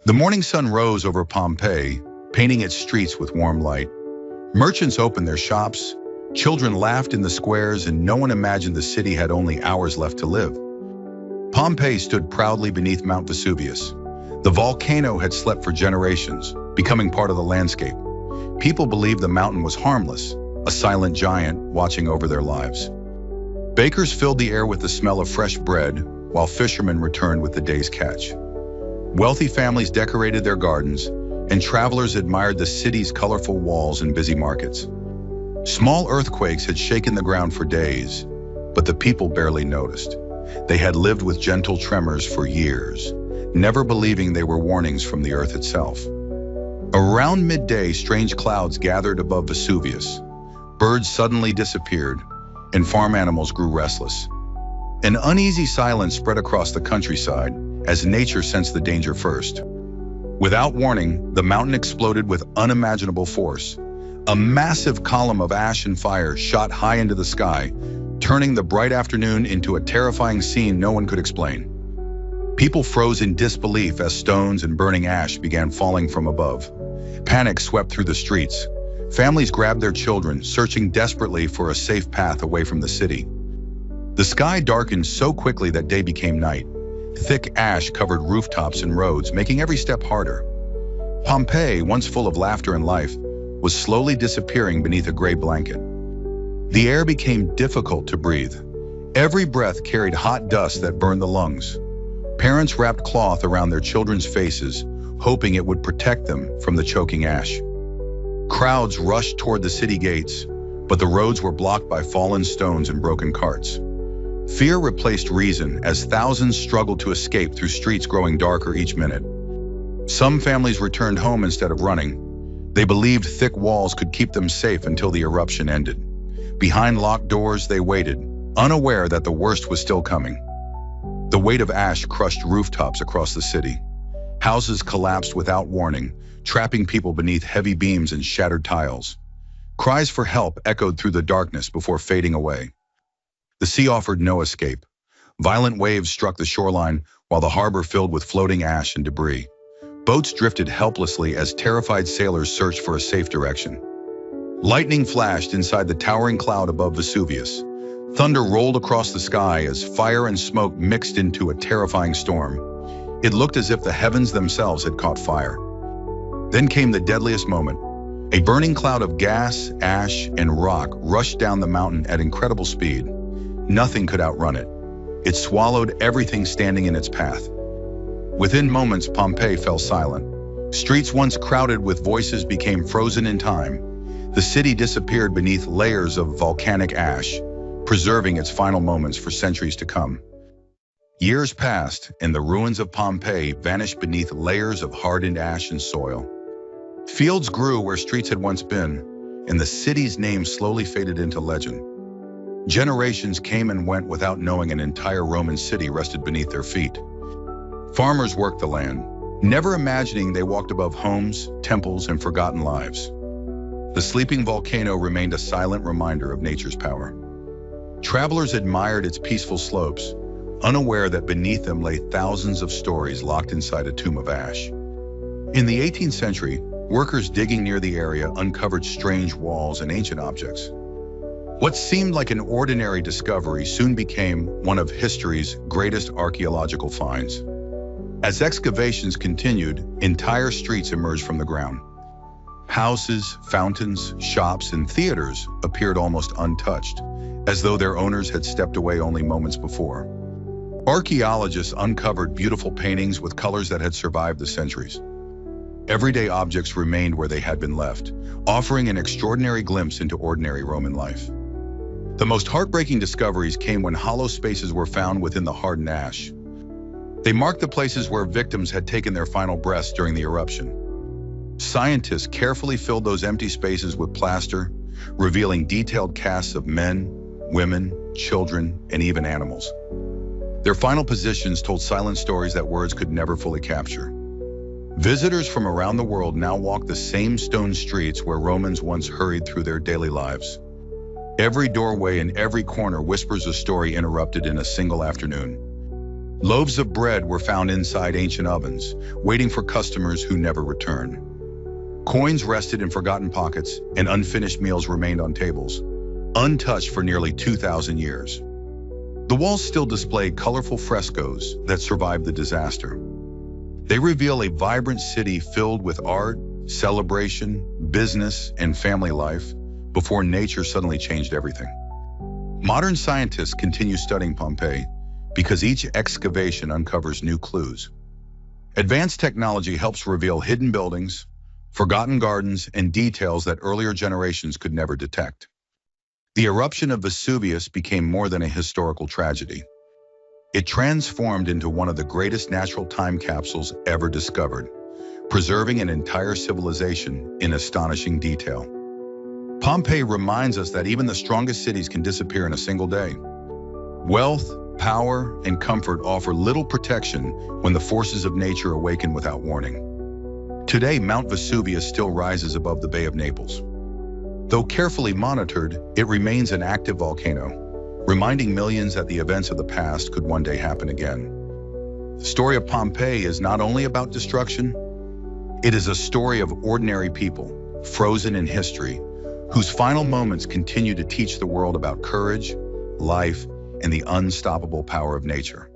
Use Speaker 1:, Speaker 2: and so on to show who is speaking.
Speaker 1: The morning sun rose over Pompeii, painting its streets with warm light. Merchants opened their shops, children laughed in the squares, and no one imagined the city had only hours left to live. Pompeii stood proudly beneath Mount Vesuvius. The volcano had slept for generations, becoming part of the landscape. People believed the mountain was harmless, a silent giant watching over their lives. Bakers filled the air with the smell of fresh bread, while fishermen returned with the day's catch. Wealthy families decorated their gardens, and travelers admired the city's colorful walls and busy markets. Small earthquakes had shaken the ground for days, but the people barely noticed. They had lived with gentle tremors for years, never believing they were warnings from the earth itself. Around midday, strange clouds gathered above Vesuvius. Birds suddenly disappeared, and farm animals grew restless. An uneasy silence spread across the countryside as nature sensed the danger first. Without warning, the mountain exploded with unimaginable force. A massive column of ash and fire shot high into the sky, turning the bright afternoon into a terrifying scene no one could explain. People froze in disbelief as stones and burning ash began falling from above. Panic swept through the streets. Families grabbed their children, searching desperately for a safe path away from the city. The sky darkened so quickly that day became night. Thick ash covered rooftops and roads, making every step harder. Pompeii, once full of laughter and life, was slowly disappearing beneath a gray blanket. The air became difficult to breathe. Every breath carried hot dust that burned the lungs. Parents wrapped cloth around their children's faces, hoping it would protect them from the choking ash. Crowds rushed toward the city gates, but the roads were blocked by fallen stones and broken carts. Fear replaced reason as thousands struggled to escape through streets growing darker each minute. Some families returned home instead of running. They believed thick walls could keep them safe until the eruption ended. Behind locked doors, they waited, unaware that the worst was still coming. The weight of ash crushed rooftops across the city. Houses collapsed without warning, trapping people beneath heavy beams and shattered tiles. Cries for help echoed through the darkness before fading away. The sea offered no escape. Violent waves struck the shoreline, while the harbor filled with floating ash and debris. Boats drifted helplessly as terrified sailors searched for a safe direction. Lightning flashed inside the towering cloud above Vesuvius. Thunder rolled across the sky as fire and smoke mixed into a terrifying storm. It looked as if the heavens themselves had caught fire. Then came the deadliest moment. A burning cloud of gas, ash, and rock rushed down the mountain at incredible speed. Nothing could outrun it. It swallowed everything standing in its path. Within moments, Pompeii fell silent. Streets once crowded with voices became frozen in time. The city disappeared beneath layers of volcanic ash, preserving its final moments for centuries to come. Years passed, and the ruins of Pompeii vanished beneath layers of hardened ash and soil. Fields grew where streets had once been, and the city's name slowly faded into legend. Generations came and went without knowing an entire Roman city rested beneath their feet. Farmers worked the land, never imagining they walked above homes, temples, and forgotten lives. The sleeping volcano remained a silent reminder of nature's power. Travelers admired its peaceful slopes, unaware that beneath them lay thousands of stories locked inside a tomb of ash. In the 18th century, workers digging near the area uncovered strange walls and ancient objects. What seemed like an ordinary discovery soon became one of history's greatest archaeological finds. As excavations continued, entire streets emerged from the ground. Houses, fountains, shops, and theaters appeared almost untouched, as though their owners had stepped away only moments before. Archaeologists uncovered beautiful paintings with colors that had survived the centuries. Everyday objects remained where they had been left, offering an extraordinary glimpse into ordinary Roman life. The most heartbreaking discoveries came when hollow spaces were found within the hardened ash. They marked the places where victims had taken their final breaths during the eruption. Scientists carefully filled those empty spaces with plaster, revealing detailed casts of men, women, children, and even animals. Their final positions told silent stories that words could never fully capture. Visitors from around the world now walk the same stone streets where Romans once hurried through their daily lives. Every doorway and every corner whispers a story interrupted in a single afternoon. Loaves of bread were found inside ancient ovens, waiting for customers who never return. Coins rested in forgotten pockets, and unfinished meals remained on tables, untouched for nearly 2,000 years. The walls still display colorful frescoes that survived the disaster. They reveal a vibrant city filled with art, celebration, business, and family life before nature suddenly changed everything. Modern scientists continue studying Pompeii because each excavation uncovers new clues. Advanced technology helps reveal hidden buildings, forgotten gardens, and details that earlier generations could never detect. The eruption of Vesuvius became more than a historical tragedy. It transformed into one of the greatest natural time capsules ever discovered, preserving an entire civilization in astonishing detail. Pompeii reminds us that even the strongest cities can disappear in a single day. Wealth, power, and comfort offer little protection when the forces of nature awaken without warning. Today, Mount Vesuvius still rises above the Bay of Naples. Though carefully monitored, it remains an active volcano, reminding millions that the events of the past could one day happen again. The story of Pompeii is not only about destruction, it is a story of ordinary people, frozen in history, whose final moments continue to teach the world about courage, life, and the unstoppable power of nature.